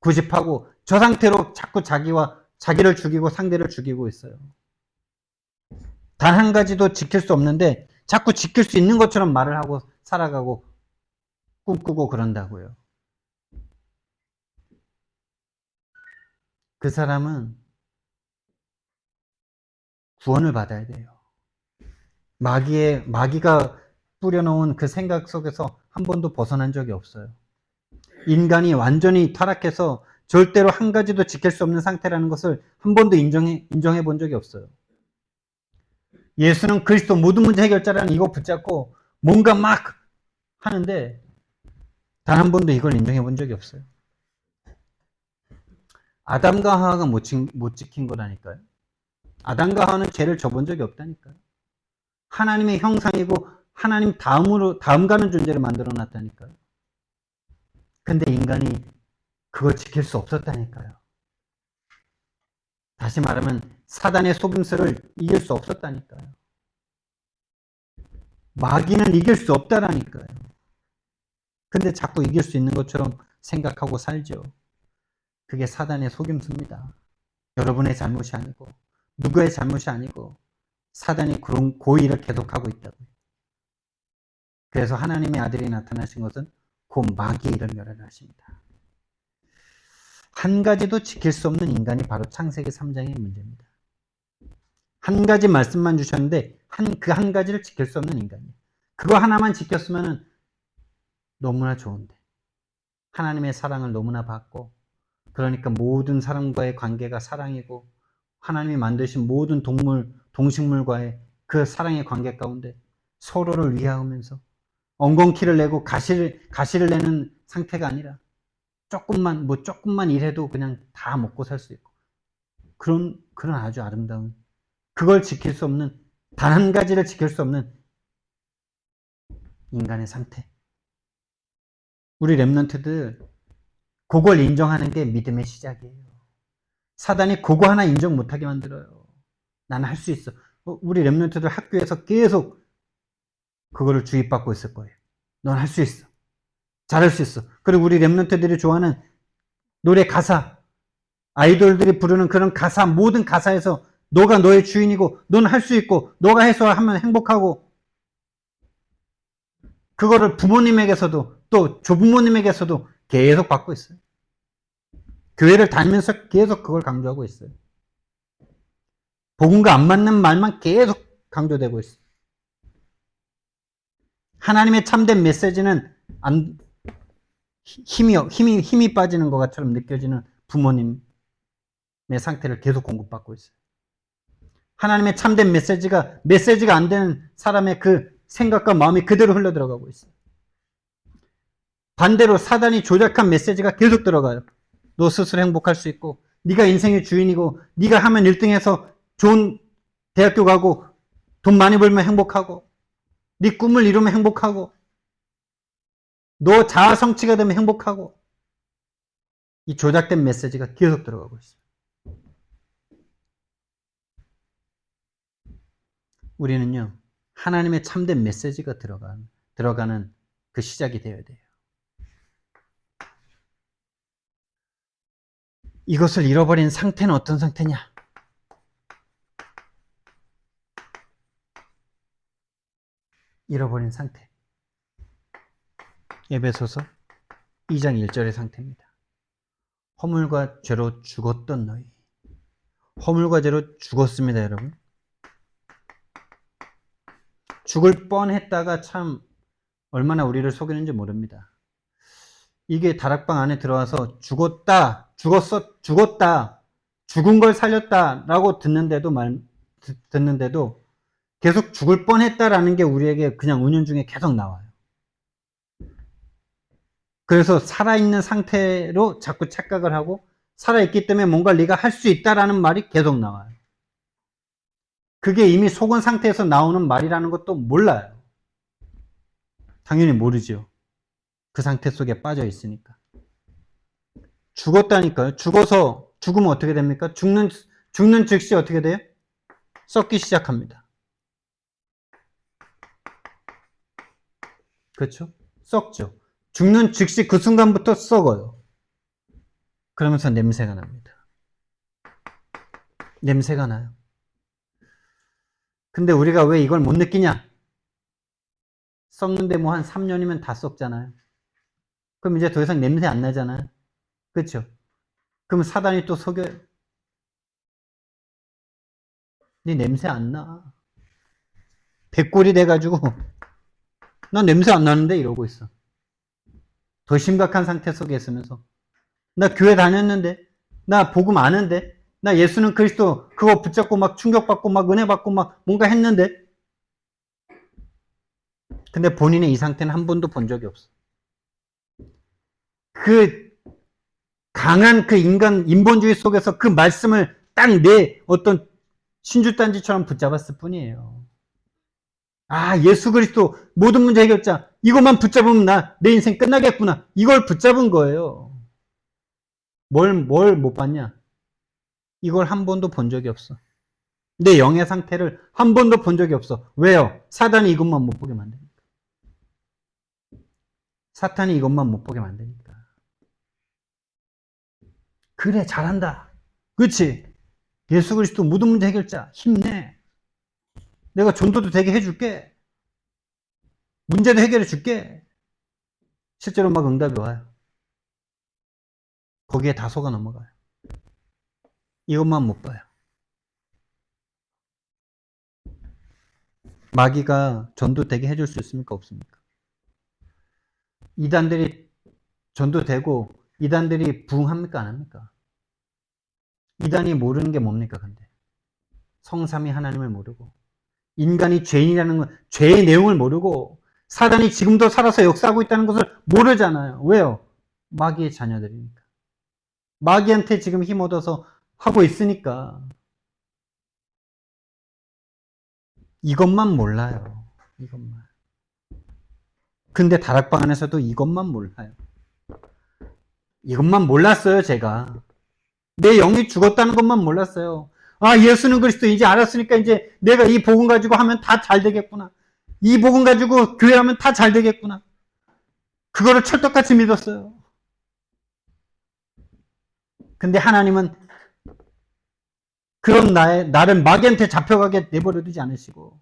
구집하고 저 상태로 자꾸 자기를 죽이고 상대를 죽이고 있어요. 단 한 가지도 지킬 수 없는데 자꾸 지킬 수 있는 것처럼 말을 하고 살아가고 꿈꾸고 그런다고요. 그 사람은 구원을 받아야 돼요. 마귀가 뿌려놓은 그 생각 속에서 한 번도 벗어난 적이 없어요. 인간이 완전히 타락해서 절대로 한 가지도 지킬 수 없는 상태라는 것을 한 번도 인정해 본 적이 없어요. 예수는 그리스도 모든 문제 해결자라는 이거 붙잡고 뭔가 막 하는데 단 한 번도 이걸 인정해 본 적이 없어요. 아담과 하와가 못 지킨 거라니까요. 아담과 하와는 죄를 져본 적이 없다니까요. 하나님의 형상이고 하나님 다음 가는 존재를 만들어 놨다니까요. 근데 인간이 그걸 지킬 수 없었다니까요. 다시 말하면 사단의 속임수를 이길 수 없었다니까요. 마귀는 이길 수 없다라니까요. 근데 자꾸 이길 수 있는 것처럼 생각하고 살죠. 그게 사단의 속임수입니다. 여러분의 잘못이 아니고 누구의 잘못이 아니고 사단이 그런 고의를 계속하고 있다고요. 그래서 하나님의 아들이 나타나신 것은 곧 마귀의 일을 멸하십니다. 한 가지도 지킬 수 없는 인간이 바로 창세기 3장의 문제입니다. 한 가지 말씀만 주셨는데 그 한 가지를 지킬 수 없는 인간이에요. 그거 하나만 지켰으면 너무나 좋은데 하나님의 사랑을 너무나 받고, 그러니까 모든 사람과의 관계가 사랑이고 하나님이 만드신 모든 동식물과의 그 사랑의 관계 가운데 서로를 위하면서 엉겅퀴를 내고 가시를 내는 상태가 아니라 조금만 일해도 그냥 다 먹고 살 수 있고 그런 아주 아름다운, 그걸 지킬 수 없는, 단 한 가지를 지킬 수 없는 인간의 상태. 우리 랩런트들 그걸 인정하는 게 믿음의 시작이에요. 사단이 그거 하나 인정 못하게 만들어요. 나는 할 수 있어. 우리 랩런트들 학교에서 계속 그거를 주입받고 있을 거예요. 넌 할 수 있어. 잘할 수 있어. 그리고 우리 랩런트들이 좋아하는 노래 가사, 아이돌들이 부르는 그런 가사, 모든 가사에서 너가 너의 주인이고 너는 할 수 있고 너가 해서 하면 행복하고, 그거를 부모님에게서도 또 조부모님에게서도 계속 받고 있어요. 교회를 다니면서 계속 그걸 강조하고 있어요. 복음과 안 맞는 말만 계속 강조되고 있어요. 하나님의 참된 메시지는 힘이 빠지는 것처럼 느껴지는 부모님의 상태를 계속 공급받고 있어요. 하나님의 참된 메시지가 안 되는 사람의 그 생각과 마음이 그대로 흘러 들어가고 있어요. 반대로 사단이 조작한 메시지가 계속 들어가요. 너 스스로 행복할 수 있고, 네가 인생의 주인이고, 네가 하면 1등해서 좋은 대학교 가고, 돈 많이 벌면 행복하고, 네 꿈을 이루면 행복하고, 너 자아 성취가 되면 행복하고, 이 조작된 메시지가 계속 들어가고 있어요. 우리는요, 하나님의 참된 메시지가 들어가는 그 시작이 되어야 돼요. 이것을 잃어버린 상태는 어떤 상태냐? 잃어버린 상태. 에베소서 2장 1절의 상태입니다. 허물과 죄로 죽었던 너희. 허물과 죄로 죽었습니다, 여러분. 죽을 뻔했다가 참 얼마나 우리를 속이는지 모릅니다. 이게 다락방 안에 들어와서 죽었다, 죽었다, 죽은 걸 살렸다라고 듣는데도 계속 죽을 뻔했다라는 게 우리에게 그냥 은연중에 계속 나와요. 그래서 살아있는 상태로 자꾸 착각을 하고, 살아있기 때문에 뭔가 네가 할 수 있다라는 말이 계속 나와요. 그게 이미 속은 상태에서 나오는 말이라는 것도 몰라요. 당연히 모르죠. 그 상태 속에 빠져 있으니까. 죽었다니까요. 죽으면 어떻게 됩니까? 죽는 즉시 어떻게 돼요? 썩기 시작합니다. 그렇죠? 썩죠. 죽는 즉시 그 순간부터 썩어요. 그러면서 냄새가 납니다. 냄새가 나요. 근데 우리가 왜 이걸 못 느끼냐? 썩는데 뭐 한 3년이면 다 썩잖아요. 그럼 이제 더 이상 냄새 안 나잖아요. 그렇죠? 그럼 사단이 또 속여요. 네 냄새 안 나. 백골이 돼가지고 난 냄새 안 나는데 이러고 있어. 더 심각한 상태 속에 있으면서 나 교회 다녔는데, 나 복음 아는데, 나 예수는 그리스도 그거 붙잡고 막 충격받고 막 은혜 받고 막 뭔가 했는데, 근데 본인의 이 상태는 한 번도 본 적이 없어. 그 강한 그 인본주의 속에서 그 말씀을 딱 내 어떤 신주단지처럼 붙잡았을 뿐이에요. 아, 예수 그리스도 모든 문제 해결자, 이것만 붙잡으면 내 인생 끝나겠구나. 이걸 붙잡은 거예요. 뭘 못 봤냐? 이걸 한 번도 본 적이 없어. 내 영의 상태를 한 번도 본 적이 없어. 왜요? 사단이 이것만 못 보게 만드니까. 사탄이 이것만 못 보게 만드니까. 그래, 잘한다. 그렇지? 예수 그리스도 모든 문제 해결자, 힘내. 내가 전도도 되게 해줄게. 문제도 해결해 줄게. 실제로 막 응답이 와요. 거기에 다 속아 넘어가요. 이것만 못 봐요. 마귀가 전도 되게 해줄 수 있습니까? 없습니까? 이단들이 전도되고 이단들이 부흥합니까? 안 합니까? 이단이 모르는 게 뭡니까? 근데 성삼위 하나님을 모르고, 인간이 죄인이라는 건 죄의 내용을 모르고, 사단이 지금도 살아서 역사하고 있다는 것을 모르잖아요. 왜요? 마귀의 자녀들이니까. 마귀한테 지금 힘 얻어서 하고 있으니까. 이것만 몰라요. 이것만. 근데 다락방 안에서도 이것만 몰라요. 이것만 몰랐어요, 제가. 내 영이 죽었다는 것만 몰랐어요. 아, 예수는 그리스도 이제 알았으니까 이제 내가 이 복음 가지고 하면 다 잘 되겠구나. 이 복음 가지고 교회하면 다 잘 되겠구나. 그거를 철떡같이 믿었어요. 근데 하나님은 그런 나를 마귀한테 잡혀가게 내버려 두지 않으시고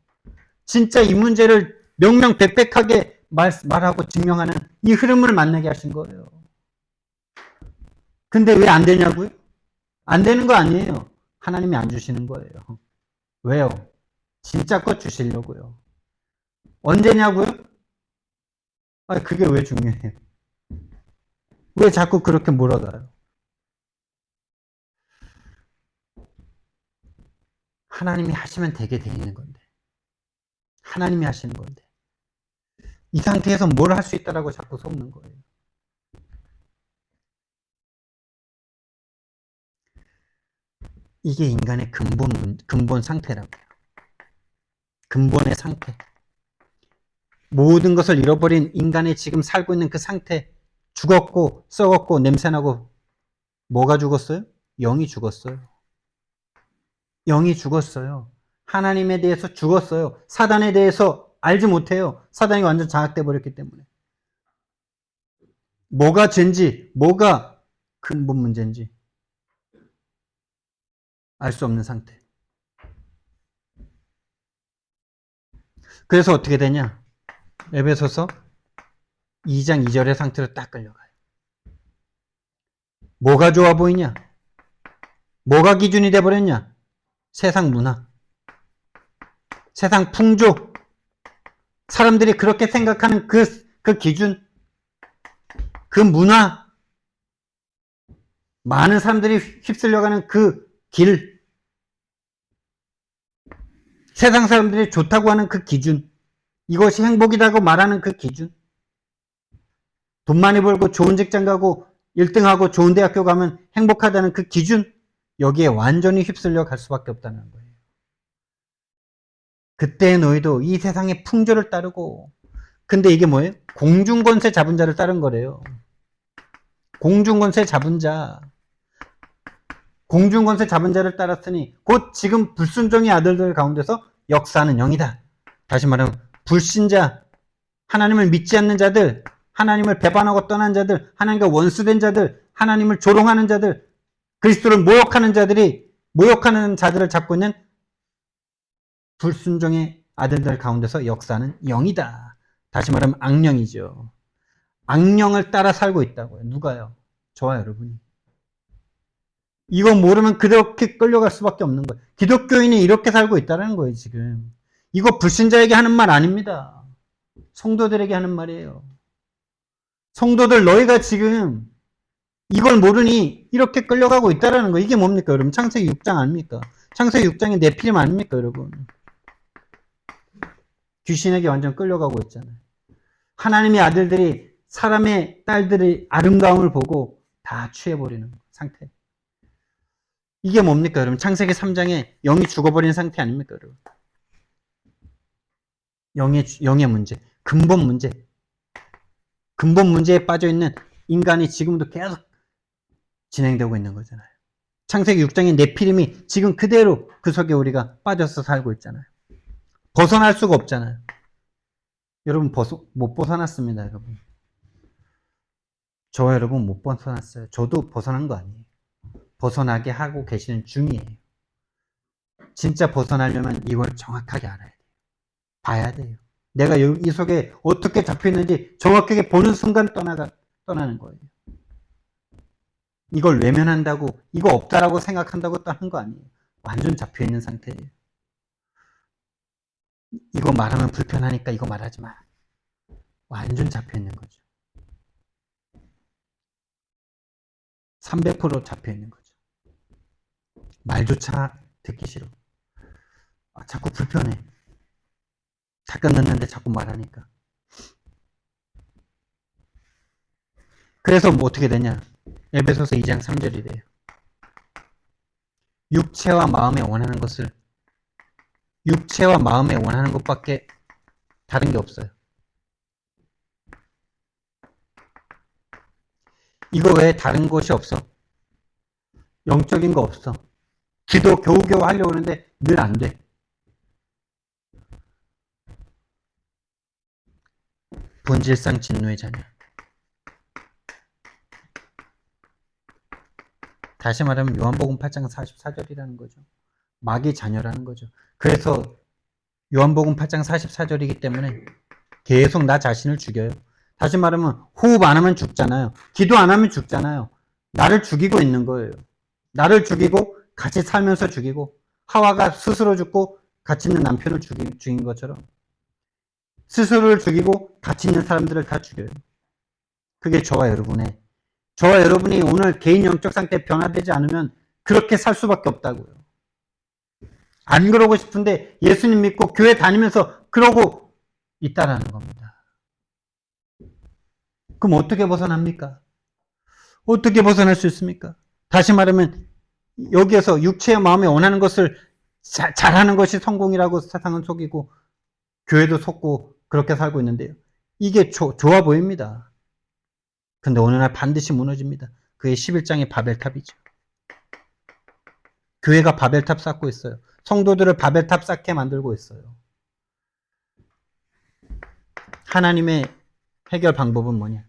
진짜 이 문제를 명명백백하게 말하고 증명하는 이 흐름을 만나게 하신 거예요. 근데 왜 안 되냐고요? 안 되는 거 아니에요. 하나님이 안 주시는 거예요. 왜요? 진짜 것 주시려고요. 언제냐고요? 그게 왜 중요해요? 왜 자꾸 그렇게 몰아가요? 하나님이 하시면 되게 돼 있는 건데. 하나님이 하시는 건데. 이 상태에서 뭘 할 수 있다라고 자꾸 속는 거예요. 이게 인간의 근본 상태라고요. 근본의 상태. 모든 것을 잃어버린 인간이 지금 살고 있는 그 상태. 죽었고, 썩었고, 냄새나고, 뭐가 죽었어요? 영이 죽었어요. 영이 죽었어요. 하나님에 대해서 죽었어요. 사단에 대해서 알지 못해요. 사단이 완전 장악돼 버렸기 때문에. 뭐가 죄인지, 뭐가 근본 문제인지 알 수 없는 상태. 그래서 어떻게 되냐? 에베소서 2장 2절의 상태로 딱 끌려가요. 뭐가 좋아 보이냐? 뭐가 기준이 돼버렸냐? 세상 문화, 세상 풍조, 사람들이 그렇게 생각하는 그 기준, 그 문화, 많은 사람들이 휩쓸려가는 그 길, 세상 사람들이 좋다고 하는 그 기준, 이것이 행복이라고 말하는 그 기준, 돈 많이 벌고 좋은 직장 가고 1등하고 좋은 대학교 가면 행복하다는 그 기준, 여기에 완전히 휩쓸려 갈 수밖에 없다는 거예요. 그때 너희도 이 세상의 풍조를 따르고, 근데 이게 뭐예요? 공중권세 잡은 자를 따른 거래요. 공중권세 잡은 자, 공중권세 잡은 자를 따랐으니 곧 지금 불순종의 아들들 가운데서 역사하는 영이다. 다시 말하면 불신자, 하나님을 믿지 않는 자들, 하나님을 배반하고 떠난 자들, 하나님과 원수된 자들, 하나님을 조롱하는 자들, 그리스도를 모욕하는 자들을 잡고 있는 불순종의 아들들 가운데서 역사하는 영이다. 다시 말하면 악령이죠. 악령을 따라 살고 있다고요. 누가요? 저와 여러분이. 이거 모르면 그렇게 끌려갈 수밖에 없는 거예요. 기독교인이 이렇게 살고 있다는 거예요, 지금. 이거 불신자에게 하는 말 아닙니다. 성도들에게 하는 말이에요. 성도들, 너희가 지금 이걸 모르니 이렇게 끌려가고 있다는 거. 이게 뭡니까, 여러분? 창세기 6장 아닙니까? 창세기 6장이 네피림 아닙니까, 여러분? 귀신에게 완전 끌려가고 있잖아요. 하나님의 아들들이 사람의 딸들의 아름다움을 보고 다 취해버리는 상태. 이게 뭡니까, 여러분? 창세기 3장에 영이 죽어버린 상태 아닙니까, 여러분? 영의 문제, 근본 문제. 근본 문제에 빠져있는 인간이 지금도 계속 진행되고 있는 거잖아요. 창세기 6장의 네피림이 지금 그대로 그 속에 우리가 빠져서 살고 있잖아요. 벗어날 수가 없잖아요. 여러분 못 벗어났습니다, 여러분. 저와 여러분 못 벗어났어요. 저도 벗어난 거 아니에요. 벗어나게 하고 계시는 중이에요. 진짜 벗어나려면 이걸 정확하게 알아야 돼요. 봐야 돼요. 내가 이 속에 어떻게 잡혀있는지 정확하게 보는 순간 떠나는 거예요. 이걸 외면한다고, 이거 없다라고 생각한다고 떠나는 거 아니에요. 완전 잡혀있는 상태예요. 이거 말하면 불편하니까 이거 말하지 마. 완전 잡혀있는 거죠. 300% 잡혀있는 거죠. 말조차 듣기 싫어. 자꾸 불편해. 다 끝났는데 자꾸 말하니까. 그래서 뭐 어떻게 되냐? 에베소서 2장 3절이래요. 육체와 마음에 원하는 것밖에 다른 게 없어요. 이거 외에 다른 것이 없어. 영적인 거 없어. 기도 겨우겨우 하려고 하는데 늘 안 돼. 본질상 진노의 자녀. 다시 말하면 요한복음 8장 44절이라는 거죠. 마귀 자녀라는 거죠. 그래서 요한복음 8장 44절이기 때문에 계속 나 자신을 죽여요. 다시 말하면 호흡 안 하면 죽잖아요. 기도 안 하면 죽잖아요. 나를 죽이고 있는 거예요. 나를 죽이고 같이 살면서 죽이고, 하와가 스스로 죽고 같이 있는 남편을 죽인 것처럼 스스로를 죽이고 같이 있는 사람들을 다 죽여요. 그게 저와 여러분이 오늘 개인 영적 상태 변화되지 않으면 그렇게 살 수밖에 없다고요. 안 그러고 싶은데 예수님 믿고 교회 다니면서 그러고 있다라는 겁니다. 그럼 어떻게 벗어납니까? 어떻게 벗어날 수 있습니까? 다시 말하면 여기에서 육체의 마음에 원하는 것을 잘하는 것이 성공이라고 세상은 속이고 교회도 속고 그렇게 살고 있는데요. 이게 좋아 보입니다. 근데 어느 날 반드시 무너집니다. 그게 11장의 바벨탑이죠. 교회가 바벨탑 쌓고 있어요. 성도들을 바벨탑 쌓게 만들고 있어요. 하나님의 해결 방법은 뭐냐?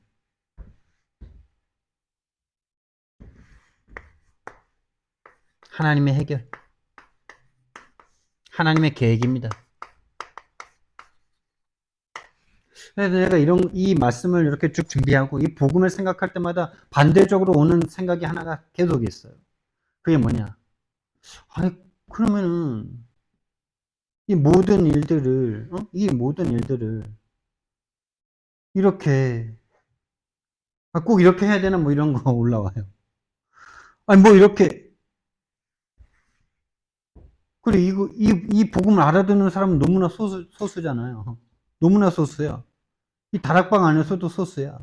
하나님의 해결. 하나님의 계획입니다. 그래서 내가 이 말씀을 이렇게 쭉 준비하고 이 복음을 생각할 때마다 반대적으로 오는 생각이 하나가 계속 있어요. 그게 뭐냐? 아니, 그러면은 이 모든 일들을 이렇게 꼭 이렇게 해야 되나 뭐 이런 거 올라와요. 아니 뭐 이렇게 그래 이 복음을 알아듣는 사람은 너무나 소수잖아요. 너무나 소수야. 이 다락방 안에서도 소수야.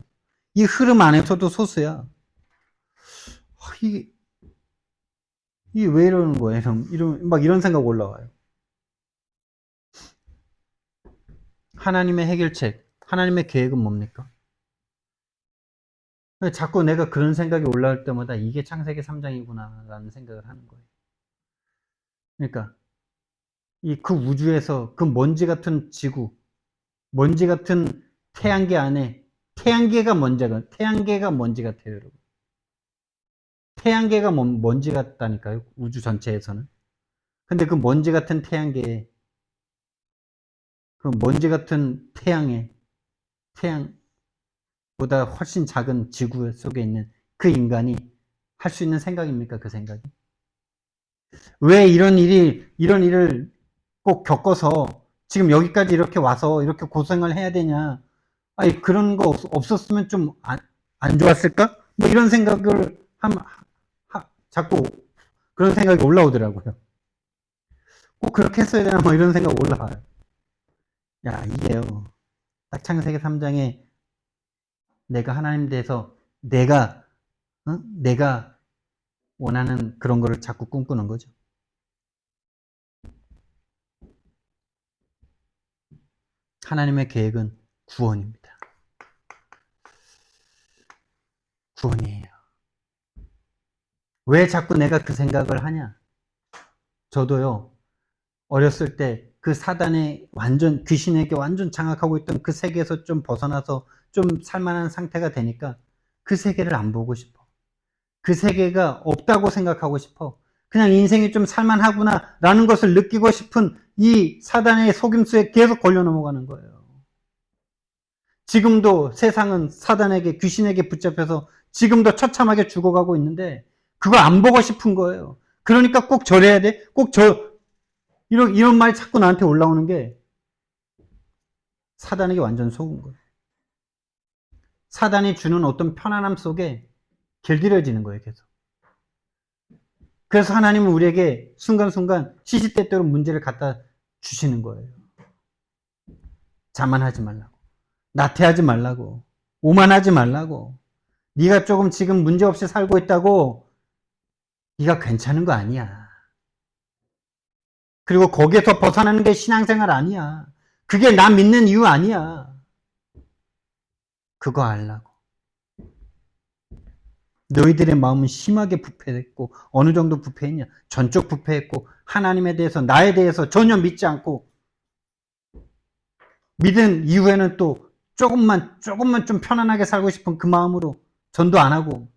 이 흐름 안에서도 소수야. 이게 왜 이러는 거야? 이런 생각 올라와요. 하나님의 해결책, 하나님의 계획은 뭡니까? 자꾸 내가 그런 생각이 올라올 때마다 이게 창세기 3장이구나 라는 생각을 하는 거예요. 그러니까 그 우주에서 그 먼지 같은 지구, 먼지 같은 태양계 안에 태양계가 먼지 같아요, 여러분. 태양계가 먼지 같다니까요, 우주 전체에서는. 근데 그 먼지 같은 태양계에 그 먼지 같은 태양보다 훨씬 작은 지구 속에 있는 그 인간이 할 수 있는 생각입니까? 그 생각이? 왜 이런 일을 꼭 겪어서 지금 여기까지 이렇게 와서 이렇게 고생을 해야 되냐? 아니, 그런 거 없었으면 좀 안 좋았을까? 뭐 이런 생각을 자꾸 그런 생각이 올라오더라고요. 꼭 그렇게 했어야 되나? 뭐 이런 생각 올라와요. 야, 이게요. 딱 창세기 3장에 내가 하나님 대해서 내가 원하는 그런 거를 자꾸 꿈꾸는 거죠. 하나님의 계획은 구원입니다. 구원이에요. 왜 자꾸 내가 그 생각을 하냐? 저도요, 어렸을 때 그 사단의 귀신에게 완전 장악하고 있던 그 세계에서 좀 벗어나서 좀 살만한 상태가 되니까 그 세계를 안 보고 싶어. 그 세계가 없다고 생각하고 싶어. 그냥 인생이 좀 살만하구나 라는 것을 느끼고 싶은 이 사단의 속임수에 계속 걸려 넘어가는 거예요. 지금도 세상은 사단에게, 귀신에게 붙잡혀서 지금도 처참하게 죽어가고 있는데 그거 안 보고 싶은 거예요. 그러니까 꼭 저래야 돼? 이런 말이 자꾸 나한테 올라오는 게 사단에게 완전 속은 거예요. 사단이 주는 어떤 편안함 속에 길들여지는 거예요, 계속. 그래서 하나님은 우리에게 순간순간 시시때때로 문제를 갖다 주시는 거예요. 자만하지 말라고. 나태하지 말라고. 오만하지 말라고. 네가 조금 지금 문제없이 살고 있다고 네가 괜찮은 거 아니야. 그리고 거기에서 벗어나는 게 신앙생활 아니야. 그게 나 믿는 이유 아니야. 그거 알라고. 너희들의 마음은 심하게 부패했고 어느 정도 부패했냐? 전적 부패했고 하나님에 대해서 나에 대해서 전혀 믿지 않고 믿은 이후에는 또 조금만 좀 편안하게 살고 싶은 그 마음으로 전도 안 하고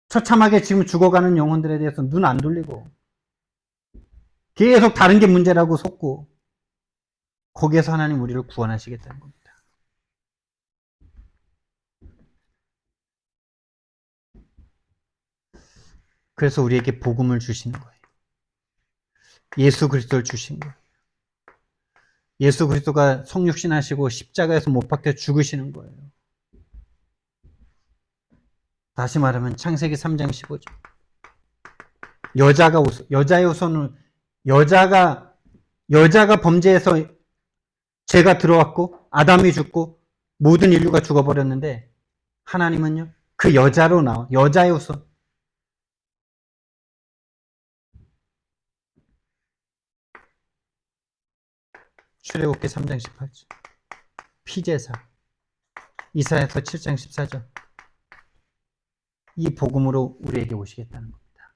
처참하게 지금 죽어가는 영혼들에 대해서 눈 안 돌리고 계속 다른 게 문제라고 속고 거기에서 하나님 우리를 구원하시겠다는 겁니다. 그래서 우리에게 복음을 주시는 거예요. 예수 그리스도를 주신 거예요. 예수 그리스도가 성육신하시고 십자가에서 못 박혀 죽으시는 거예요. 다시 말하면 창세기 3장 15절. 여자의 우선은 여자가 범죄해서 죄가 들어왔고 아담이 죽고 모든 인류가 죽어버렸는데 하나님은요 그 여자로 나와 여자의 우선. 출애굽기 3장 18절. 피제사. 이사야서 7장 14절. 이 복음으로 우리에게 오시겠다는 겁니다.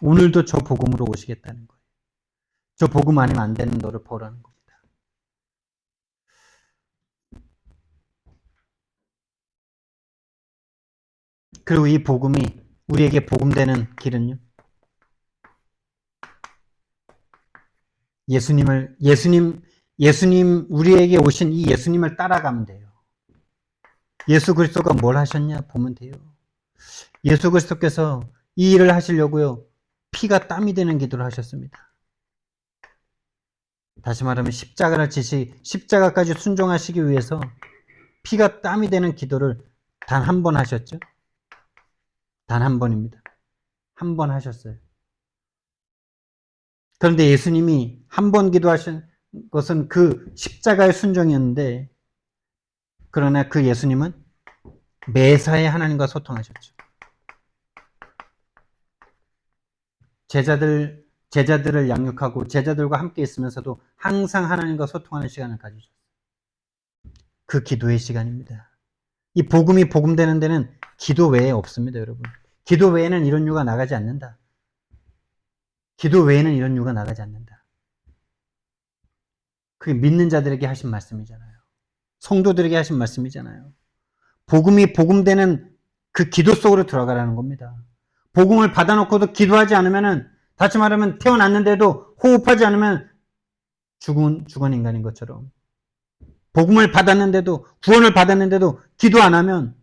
오늘도 저 복음으로 오시겠다는 거예요. 저 복음 아니면 안 되는 너를 보라는 겁니다. 그리고 이 복음이 우리에게 복음되는 길은요. 예수님 우리에게 오신 이 예수님을 따라가면 돼요. 예수 그리스도가 뭘 하셨냐 보면 돼요. 예수 그리스도께서 이 일을 하시려고요. 피가 땀이 되는 기도를 하셨습니다. 다시 말하면 십자가까지 순종하시기 위해서 피가 땀이 되는 기도를 단 한 번 하셨죠. 단 한 번입니다. 한 번 하셨어요. 그런데 예수님이 한 번 기도하신 것은 그 십자가의 순종이었는데 그러나 그 예수님은 매사에 하나님과 소통하셨죠. 제자들을 양육하고 제자들과 함께 있으면서도 항상 하나님과 소통하는 시간을 가지셨어요. 그 기도의 시간입니다. 이 복음이 복음되는 데는 기도 외에 없습니다, 여러분. 기도 외에는 이런 유가 나가지 않는다. 기도 외에는 이런 유가 나가지 않는다. 그게 믿는 자들에게 하신 말씀이잖아요. 성도들에게 하신 말씀이잖아요. 복음이 복음되는 그 기도 속으로 들어가라는 겁니다. 복음을 받아놓고도 기도하지 않으면은 다시 말하면 태어났는데도 호흡하지 않으면 죽은 인간인 것처럼 복음을 받았는데도 구원을 받았는데도 기도 안 하면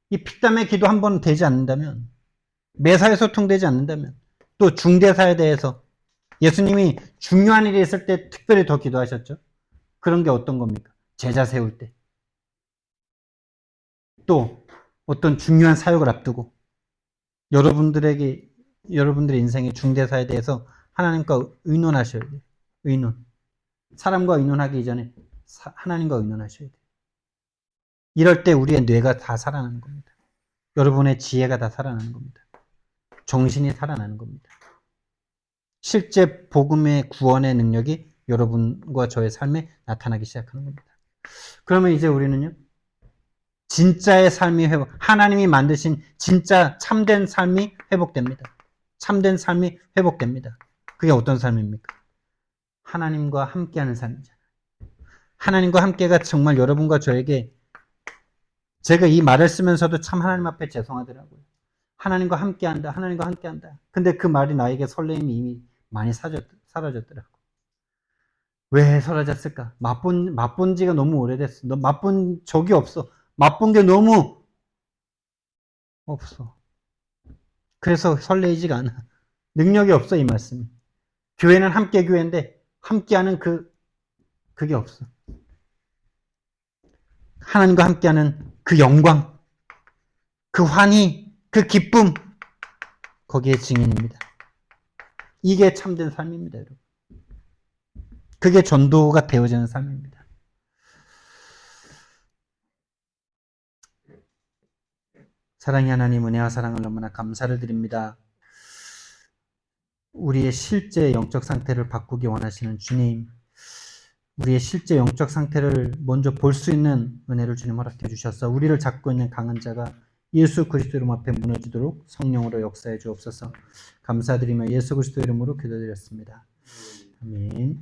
이 피땀의 기도 한 번 되지 않는다면 매사에 소통되지 않는다면 또 중대사에 대해서 예수님이 중요한 일이 있을 때 특별히 더 기도하셨죠. 그런 게 어떤 겁니까? 제자 세울 때 또 어떤 중요한 사역을 앞두고 여러분들의 인생의 중대사에 대해서 하나님과 의논하셔야 돼요. 의논. 사람과 의논하기 이전에 하나님과 의논하셔야 돼요. 이럴 때 우리의 뇌가 다 살아나는 겁니다. 여러분의 지혜가 다 살아나는 겁니다. 정신이 살아나는 겁니다. 실제 복음의 구원의 능력이 여러분과 저의 삶에 나타나기 시작하는 겁니다. 그러면 이제 우리는요. 진짜의 삶이 하나님이 만드신 진짜 참된 삶이 회복됩니다. 참된 삶이 회복됩니다. 그게 어떤 삶입니까? 하나님과 함께하는 삶이잖아요. 하나님과 함께가 정말 여러분과 저에게 제가 이 말을 쓰면서도 참 하나님 앞에 죄송하더라고요. 하나님과 함께한다. 하나님과 함께한다. 근데 그 말이 나에게 설레임이 이미 많이 사라졌더라고. 왜 사라졌을까? 맛본 지가 너무 오래됐어. 너 맛본 적이 없어. 맛본 게 너무 없어. 그래서 설레이지가 않아. 능력이 없어, 이 말씀이. 교회는 함께 교회인데 함께하는 그게 없어. 하나님과 함께하는 그 영광, 그 환희, 그 기쁨, 거기에 증인입니다. 이게 참된 삶입니다, 여러분. 그게 전도가 되어지는 삶입니다. 사랑의 하나님, 은혜와 사랑을 너무나 감사를 드립니다. 우리의 실제 영적 상태를 바꾸기 원하시는 주님, 우리의 실제 영적 상태를 먼저 볼 수 있는 은혜를 주님 허락해 주셔서 우리를 잡고 있는 강한 자가 예수 그리스도 이름 앞에 무너지도록 성령으로 역사해 주옵소서. 감사드리며 예수 그리스도 이름으로 기도드렸습니다. 아멘.